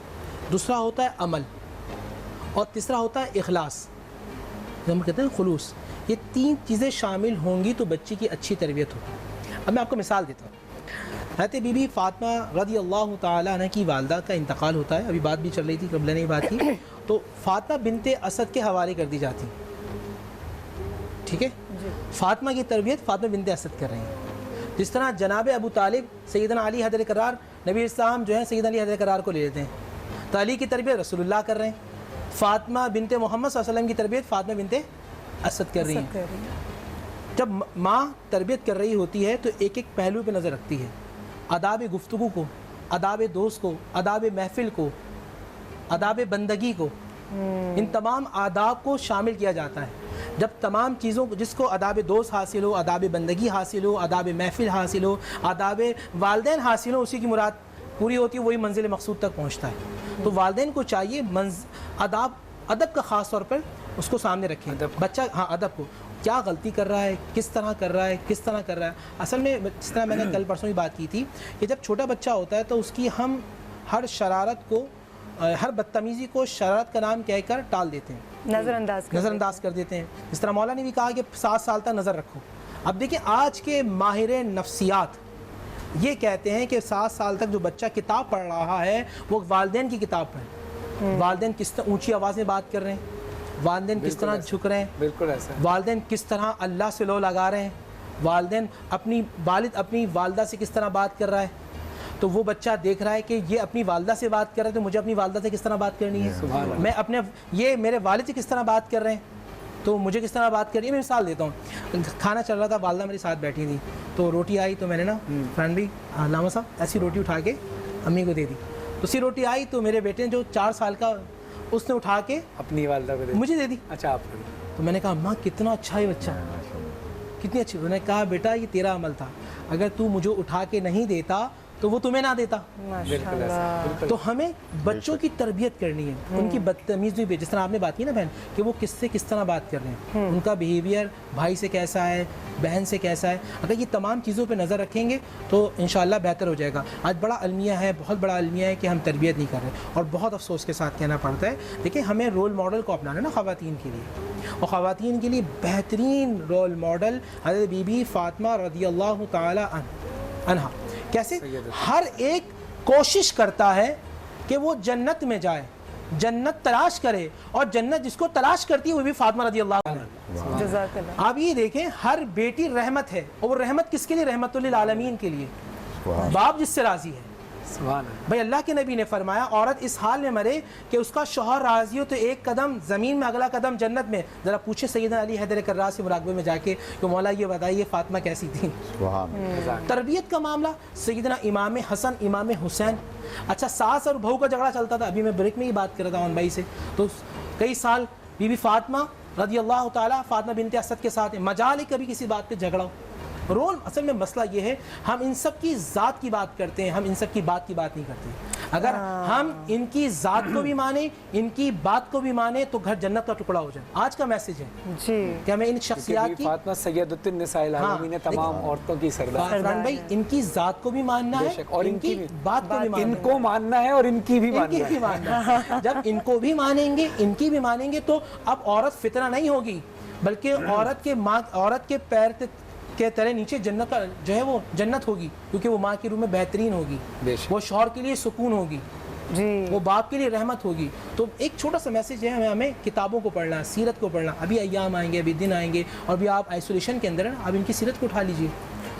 दूसरा होता है अमल, और तीसरा होता है इखलास, जो हम कहते हैं खुलूस। ये 3 चीज़ें शामिल होंगी तो बच्ची की अच्छी तरबियत होगी। अब मैं आपको मिसाल देता हूँ। हज़रत बीबी फ़ातिमा रज़ी अल्लाह तआला अन्हा की वालदा का इंतकाल होता है, अभी बात भी चल रही थी, कबला ने बात की, तो फ़ातिमा बिनते असद के हवाले कर दी जाती, ठीक है। फ़ातिमा की तरबियत फ़ातिमा बिनते असद कर रही हैं। जिस तरह जनाब अबू तालिब सैयदना अली हैदर करार, नबी इस्लाम जो है सैयदना अली हैदर करार को ले लेते हैं, तो अली की तरबियत रसूलुल्लाह कर रहे हैं। फ़ातिमा बिनते मोहम्मद सल्लल्लाहु अलैहि वसल्लम की तरबियत फ़ातिमा बिनते असद कर रही हैं। जब माँ तरबियत कर रही होती है तो एक एक पहलू पे नज़र रखती है, आदाब गुफ्तगू को, आदाब दोस्त को, आदाब महफिल को, आदाब बंदगी को, इन तमाम आदाब को शामिल किया जाता है। जब तमाम चीज़ों को, जिसको आदाब दोस्त हासिल हो, आदाब बंदगी हासिल हो, आदाब महफिल हासिल हो, आदाब वालदैन हासिल हो, उसी की मुराद पूरी होती है, वही मंजिल मकसूद तक पहुँचता है। तो वालदैन को चाहिए अदब का ख़ास तौर पर उसको सामने रखें। बच्चा, हाँ, अदब को, क्या गलती कर रहा है, किस तरह कर रहा है, किस तरह कर रहा है। असल में जिस तरह मैंने कल परसों ही बात की थी कि जब छोटा बच्चा होता है तो उसकी हम हर शरारत को, हर बदतमीज़ी को शरारत का नाम कहकर टाल देते हैं, नज़रअंदाज कर देते हैं। जिस तरह मौला ने भी कहा कि 7 साल तक नज़र रखो। अब देखिए, आज के माहिर नफ्सियात ये कहते हैं कि 7 साल तक जो बच्चा किताब पढ़ रहा है वो वालिदैन की किताब पढ़े। वालिदैन किस तरह ऊँची आवाज़ में बात कर रहे हैं, वालिदैन किस तरह झुक रहे हैं, बिल्कुल ऐसा, वालिदैन किस तरह अल्लाह से लो लगा रहे हैं, वालिदैन अपनी वालदा से किस तरह बात कर रहा है। तो वो बच्चा देख रहा है कि ये अपनी वालदा से बात कर रहा है, तो मुझे अपनी वालदा से किस तरह बात करनी है। मैं अपने, ये मेरे वालिद से किस तरह बात कर रहे हैं, तो मुझे किस तरह बात करनी है। मैं मिसाल देता हूँ, खाना चल रहा था, वालदा मेरे साथ बैठी थी, तो रोटी आई तो मैंने ना फ्रेंड भी लामा साहब ऐसी रोटी उठा के अम्मी को दे दी। तो सी रोटी आई तो मेरे बेटे जो 4 साल का, उसने उठा के अपनी वालदा को मुझे दे दी। अच्छा, आप, तो मैंने कहा अम्मा कितना अच्छा है बच्चा, कितनी अच्छी। उन्होंने कहा बेटा ये तेरा अमल था, अगर तू मुझे उठा के नहीं देता तो वो तुम्हें ना देता। तो हमें बच्चों की तरबियत करनी है, उनकी बदतमीज़ी पे, जिस तरह आपने बात की ना बहन, कि वो किससे किस तरह बात कर रहे हैं, उनका बिहेवियर भाई से कैसा है, बहन से कैसा है। अगर ये तमाम चीज़ों पे नज़र रखेंगे तो इंशाअल्लाह बेहतर हो जाएगा। आज बड़ा अलमिया है, बहुत बड़ा अलमिया है कि हम तरबियत नहीं कर रहे, और बहुत अफसोस के साथ कहना पड़ता है। देखिए, हमें रोल मॉडल को अपनाना है ना ख़वातीन के लिए, और ख़वातीन के लिए बेहतरीन रोल मॉडल हज़रत बीबी फ़ातिमा रज़ियल्लाहु ताला अन्हा। कैसे हर एक कोशिश करता है कि वो जन्नत में जाए, जन्नत तलाश करे, और जन्नत जिसको तलाश करती है वो भी फ़ातिमा रज़ियल्लाहु अन्हा। आप ये देखें, हर बेटी रहमत है, और वो रहमत किसके लिए? रहमतुल लिल आलमीन के लिए। बाप जिससे राज़ी है, भाई अल्लाह के नबी ने फरमाया औरत इस हाल में मरे कि उसका शौहर राज़ी हो तो एक कदम ज़मीन में, अगला कदम जन्नत में। ज़रा पूछे सैयदना अली हैदर कर्रार से मुराक़बे में जाके कि मौला ये बताइए फ़ातिमा कैसी थी। तरबियत का मामला, सैयदना इमाम हसन, इमाम हुसैन। अच्छा, सास और बहू का झगड़ा चलता था, अभी मैं ब्रेक में ही बात कर रहा था ऑन भाई से, तो कई साल बीबी फ़ातिमा रज़ियल्लाहु ताला फ़ातिमा बिनते असद के साथ मजाल ही कभी किसी बात पे झगड़ा हो। रोल, असल में मसला ये है, हम इन सब की ज़ात की बात करते हैं, हम इन सब की बात नहीं करते। अगर हम इनकी ज़ात को भी माने, इनकी बात को भी माने, तो घर जन्नत का टुकड़ा हो जाए। आज का मैसेज है जी कि हमें इन शख्सियात की, फातिमा सैयदतुन निसाइल आलमीन, तमाम औरतों की सरदार, फरमान भाई, इनकी ज़ात को भी मानना है और इनकी बात को भी मानना है। इनको मानना है और इनकी भी मानना है। जब इनको भी मानेंगे, इनकी भी मानेंगे, तो अब औरत फितना नहीं होगी, बल्कि औरत के पैर के तरह नीचे जन्नत का जो है वो जन्नत होगी, क्योंकि वो माँ के रूप में बेहतरीन होगी, वो शौहर के लिए सुकून होगी जी, वो बाप के लिए रहमत होगी। तो एक छोटा सा मैसेज है, हमें किताबों को पढ़ना, सीरत को पढ़ना। अभी अय्याम आएंगे, अभी दिन आएंगे, और भी आप आइसोलेशन के अंदर है, आप इनकी सीरत को उठा लीजिए।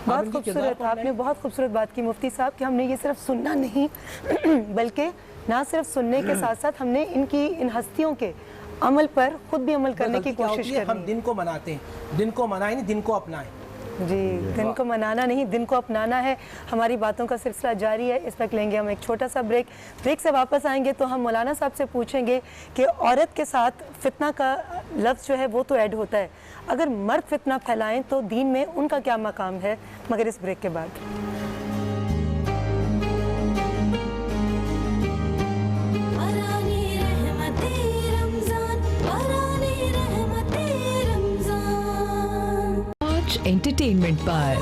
बहुत खूबसूरत, आपने बहुत खूबसूरत बात की मुफ्ती साहब कि हमने ये सिर्फ सुनना नहीं बल्कि ना सिर्फ सुनने के साथ साथ हमने इन हस्तियों के अमल पर खुद भी अमल करने की कोशिश करनी है। हम दिन को मनाते हैं, दिन को मनाएं नहीं, दिन को अपनाएं। जी, दिन को मनाना नहीं, दिन को अपनाना है। हमारी बातों का सिलसिला जारी है। इस वक्त लेंगे हम एक छोटा सा ब्रेक से वापस आएंगे तो हम मौलाना साहब से पूछेंगे कि औरत के साथ फितना का लफ्ज़ जो है वो तो ऐड होता है, अगर मर्द फितना फैलाएं तो दीन में उनका क्या मकाम है, मगर इस ब्रेक के बाद। एंटरटेनमेंट पर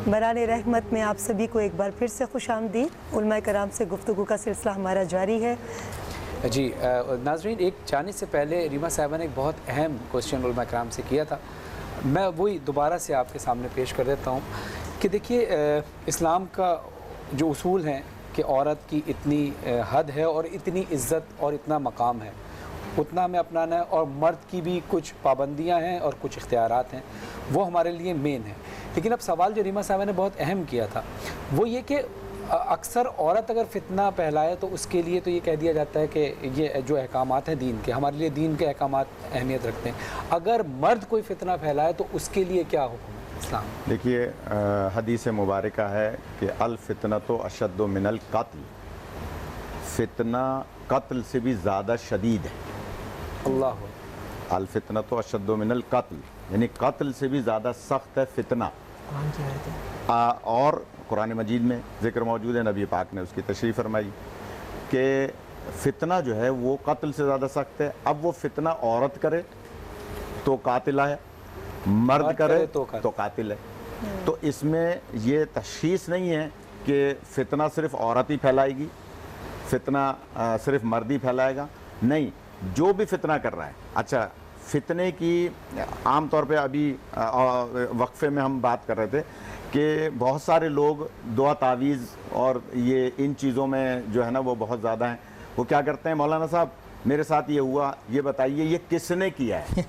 बराने रहमत में आप सभी को एक बार फिर से खुशामदीद। उलमा कराम से गुफ्तगू का सिलसिला हमारा जारी है। जी नाज़रीन, एक जाने से पहले रीमा साहिबा ने एक बहुत अहम क्वेश्चन उलमा कराम से किया था, मैं वही दोबारा से आपके सामने पेश कर देता हूँ कि देखिए इस्लाम का जो उसूल हैं कि औरत की इतनी हद है और इतनी इज़्ज़त और इतना मकाम है, उतना हमें अपनाना है, और मर्द की भी कुछ पाबंदियां हैं और कुछ इख्तियारात हैं, वो हमारे लिए मेन है। लेकिन अब सवाल जो रीमा साहबा ने बहुत अहम किया था वो ये कि अक्सर औरत अगर फितना फैलाए तो उसके लिए तो ये कह दिया जाता है कि ये जो अहकामात हैं दीन के, हमारे लिए दीन के अहकामात अहमियत रखते हैं। अगर मर्द कोई फितना फैलाए तो उसके लिए क्या हुक्म है इस्लाम? देखिए हदीस मुबारका है कि अल फितना तो अशद मिनल कत्ल, फितना कत्ल से भी ज़्यादा शदीद है। अल्लाह अल फितना तो अशद मिनल कत्ल, यानी कत्ल से भी ज़्यादा सख्त है फितना। और कुरान मजीद में ज़िक्र मौजूद है, नबी पाक ने उसकी तशरीह फरमाई कि फितना जो है वो कत्ल से ज़्यादा सख्त है। अब वो फितना औरत करे तो कातिला है, मर्द करे तो कातिल है। तो इसमें ये तशख़ीस नहीं है कि फितना सिर्फ औरत ही फैलाएगी, फितना सिर्फ मर्द ही फैलाएगा, नहीं, जो भी फितना कर रहा है। अच्छा, फितने की आम तौर पे अभी वक्फे में हम बात कर रहे थे कि बहुत सारे लोग दुआ तावीज़ और ये इन चीज़ों में जो है ना वो बहुत ज़्यादा हैं। वो क्या करते हैं, मौलाना साहब मेरे साथ ये हुआ, ये बताइए ये किसने किया है।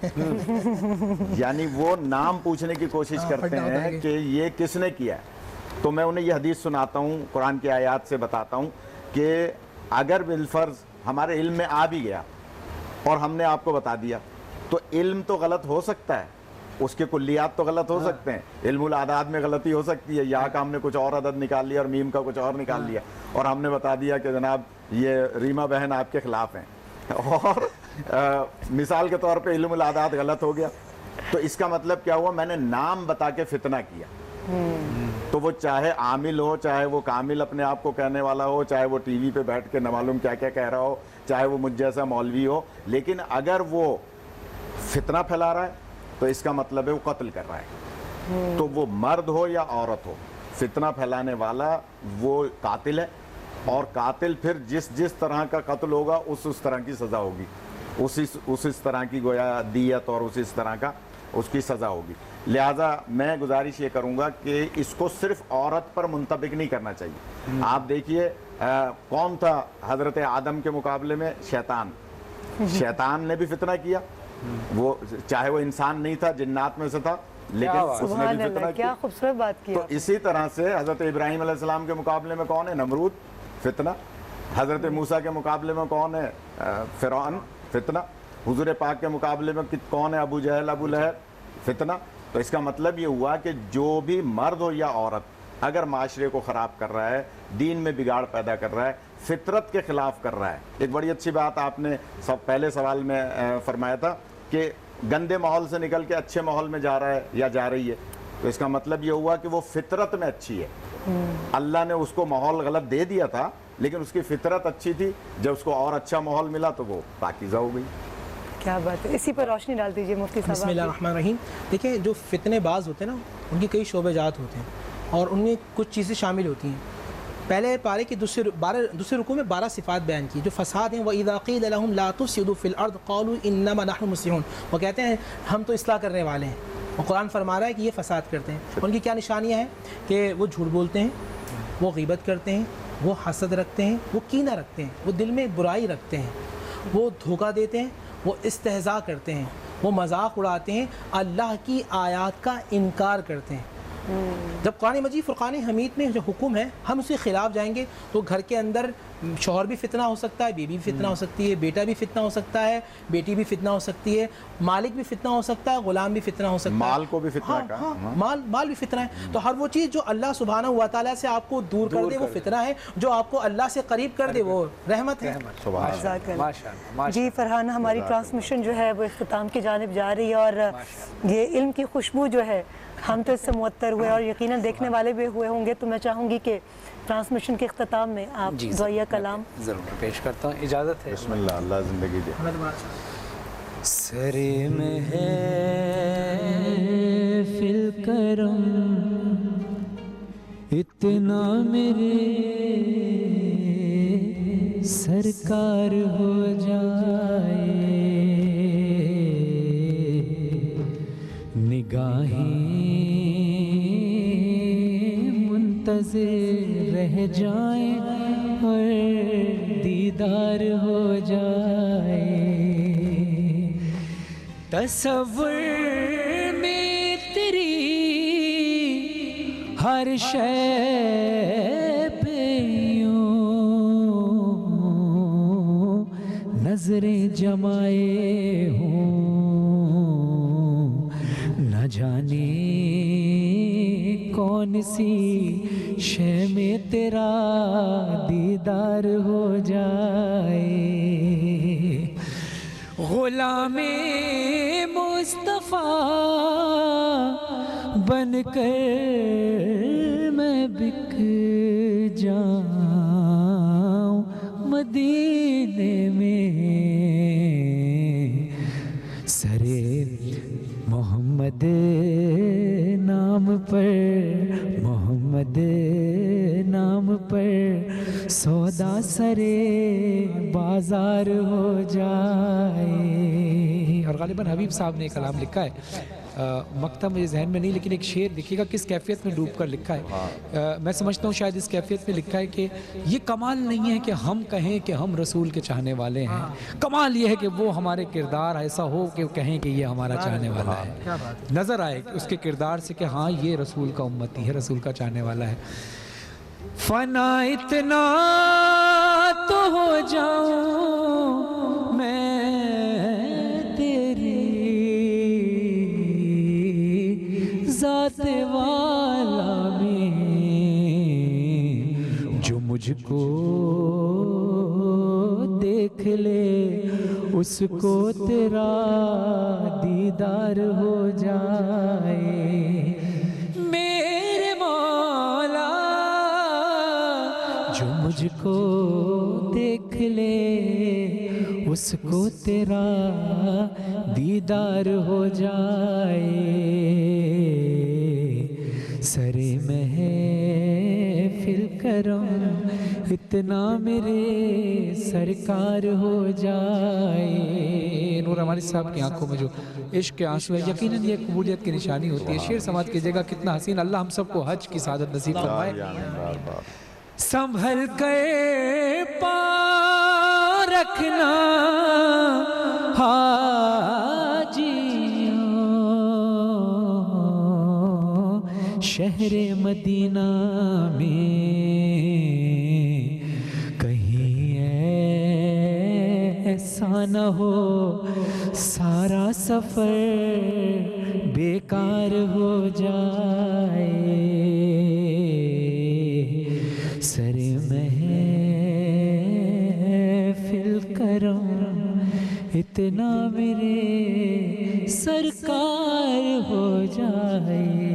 यानी वो नाम पूछने की कोशिश करते हैं कि ये किसने किया है। तो मैं उन्हें ये हदीस सुनाता हूँ, कुरान की आयत से बताता हूँ कि अगर बिलफर्ज हमारे इल्म में आ भी गया और हमने आपको बता दिया तो इल्म तो गलत हो सकता है, उसके कुल्लियात तो गलत हो सकते हैं, इल्मुल आदाद में गलती हो सकती है। यहाँ का हमने कुछ और अदद निकाल लिया और मीम का कुछ और निकाल लिया और हमने बता दिया कि जनाब ये रीमा बहन आपके ख़िलाफ़ हैं, और मिसाल के तौर पे इल्मुल आदाद गलत हो गया। तो इसका मतलब क्या हुआ, मैंने नाम बता के फितना किया। तो वो चाहे आमिल हो, चाहे वो कामिल अपने आप को कहने वाला हो, चाहे वो टीवी पे बैठ के न मालूम क्या क्या कह रहा हो, चाहे वो मुझ जैसा मौलवी हो, लेकिन अगर वो फितना फैला रहा है तो इसका मतलब है वो कत्ल कर रहा है। तो वो मर्द हो या औरत हो, फितना फैलाने वाला वो कातिल है, और कातिल फिर जिस तरह का कत्ल होगा उस तरह की सज़ा होगी, उस तरह की गोया दियत और उस तरह का उसकी सज़ा होगी। लिहाजा मैं गुजारिश ये करूँगा कि इसको सिर्फ औरत पर मुंतबिक नहीं करना चाहिए। आप देखिए कौन था हज़रत आदम के मुकाबले में, शैतान ने भी फितना किया, वो चाहे वो इंसान नहीं था, जिन्नात में से था, लेकिन उसने भी फितना क्या खूबसूरत बात की। तो इसी तरह से हज़रत इब्राहीम अलैहिस्सलाम के मुकाबले में कौन है, नमरूद, फितना। हज़रत मूसा के मुकाबले में कौन है, फ़िरौन, फितना। हुज़ूर पाक के मुकाबले में कौन है, अबू जहल, अबू लहब, फितना। तो इसका मतलब ये हुआ कि जो भी मर्द हो या औरत अगर माशरे को ख़राब कर रहा है, दीन में बिगाड़ पैदा कर रहा है, फितरत के ख़िलाफ़ कर रहा है। एक बड़ी अच्छी बात आपने पहले सवाल में फरमाया था कि गंदे माहौल से निकल के अच्छे माहौल में जा रहा है या जा रही है, तो इसका मतलब ये हुआ कि वो फितरत में अच्छी है। अल्लाह ने उसको माहौल गलत दे दिया था, लेकिन उसकी फितरत अच्छी थी, जब उसको और अच्छा माहौल मिला तो वो पाकीज़ा हो गई। क्या बात है, इसी पर रोशनी डाल दीजिए मुफ्ती साहब। बिस्मिल्लाहिर्रहमानिर्रहीम। देखिए जो फितने बाज होते हैं ना, उनके कई शोबे जात होते हैं और उनमें कुछ चीज़ें शामिल होती हैं। पहले पारे की दूसरे रुकू में 12 सिफ़ात बयान की जो फसाद हैं। वइज़ा क़ील लहुम ला तुफ़सिदू फ़िल अर्ज़ क़ालू इन्नमा नहनु मुस्लिहून, वो कहते हैं हम तो इस्लाह करने वाले हैं, और कुरान फरमा रहा है कि ये फसाद करते हैं। उनकी क्या निशानियाँ हैं कि वो झूठ बोलते हैं, वो ग़ीबत करते हैं, वो हसद रखते हैं, वो कीना रखते हैं, वो दिल में बुराई रखते हैं, वो धोखा देते हैं, وہ استہزاء کرتے ہیں, وہ مذاق اڑاتے ہیں, اللہ کی آیات کا انکار کرتے ہیں. جب قرآن مجید فرقان حمید میں جو حکم ہے ہم اس کے خلاف جائیں گے تو گھر کے اندر شوہر بھی فتنہ ہو سکتا ہے, بیوی بھی فتنہ ہو سکتی ہے, بیٹا بھی فتنہ ہو سکتا ہے, بیٹی بھی فتنہ ہو سکتی ہے, مالک بھی فتنہ ہو سکتا ہے, غلام بھی فتنہ ہو سکتا ہے, مال کو بھی فتنہ کا, مال بھی فتنہ ہے. تو ہر وہ چیز جو اللہ سبحانہ و تعالیٰ سے آپ کو دور کر دے وہ فتنہ ہے, جو آپ کو اللہ سے قریب کر دے وہ رحمت ہے. جی فرحان, ہماری ٹرانسمیشن جو ہے وہ اختتام کی جانب جا رہی ہے, اور یہ علم کی خوشبو جو ہے ہم تو اس سے معطر ہوئے اور یقیناً دیکھنے والے بھی ہوئے ہوں گے. تو میں چاہوں گی کہ ٹرانسمیشن کے اختتام میں آپ دعائیہ کلام ضرور پیش کرتا ہوں, اجازت ہے؟ بسم اللہ, اللہ زندگی دے. سر میں ہے فی الکرم اتنا میرے سرکار ہو جائے, نگاہیں منتظر رہ جائیں اور دیدار ہو جائے. تصور میں تیری ہر شے پہ یوں نظریں جمائے ہوں, نہ جانے کون سی شے میں تیرا دیدار ہو جائے. غلام مصطفیٰ بن کر میں بک جاؤں مدینے میں, سرے محمد نام پر, محمد نام پر سودا سرے بازار ہو جائے. اور غالباً حبیب صاحب نے کلام لکھا ہے, مقطع مجھے ذہن میں نہیں, لیکن ایک شعر دیکھیے گا کس کیفیت میں ڈوب کر لکھا ہے. میں سمجھتا ہوں شاید اس کیفیت میں لکھا ہے کہ یہ کمال نہیں ہے کہ ہم کہیں کہ ہم رسول کے چاہنے والے ہیں, کمال یہ ہے کہ وہ ہمارے کردار ایسا ہو کہ وہ کہیں کہ یہ ہمارا چاہنے والا ہے, نظر آئے اس کے کردار سے کہ ہاں یہ رسول کا امتی ہے, رسول کا چاہنے والا ہے. فنا اتنا تو ہو جاؤں میں تیری ذات والا میں, جو مجھ کو دیکھ لے اس کو تیرا دیدار ہو جائے. میرے مولا جو مجھ کو دیکھ لے اس کو تیرا دیدار ہو جائے. سرے محفل کرم اتنا میرے سرکار ہو جائے. نور رحمانی صاحب کی آنکھوں میں جو عشق کے آنسو ہے, یقیناً یہ قبولیت کی نشانی ہوتی ہے. شعر سماعت کیجیے گا, کتنا حسین. اللہ ہم سب کو حج کی سعادت نصیب فرمائے. سنبھل کر پا رکھنا حاجیوں شہر مدینہ میں, کہیں ایسا نہ ہو سارا سفر بیکار ہو جائے. سر محفل کرم اتنا میرے سرکار ہو جائے.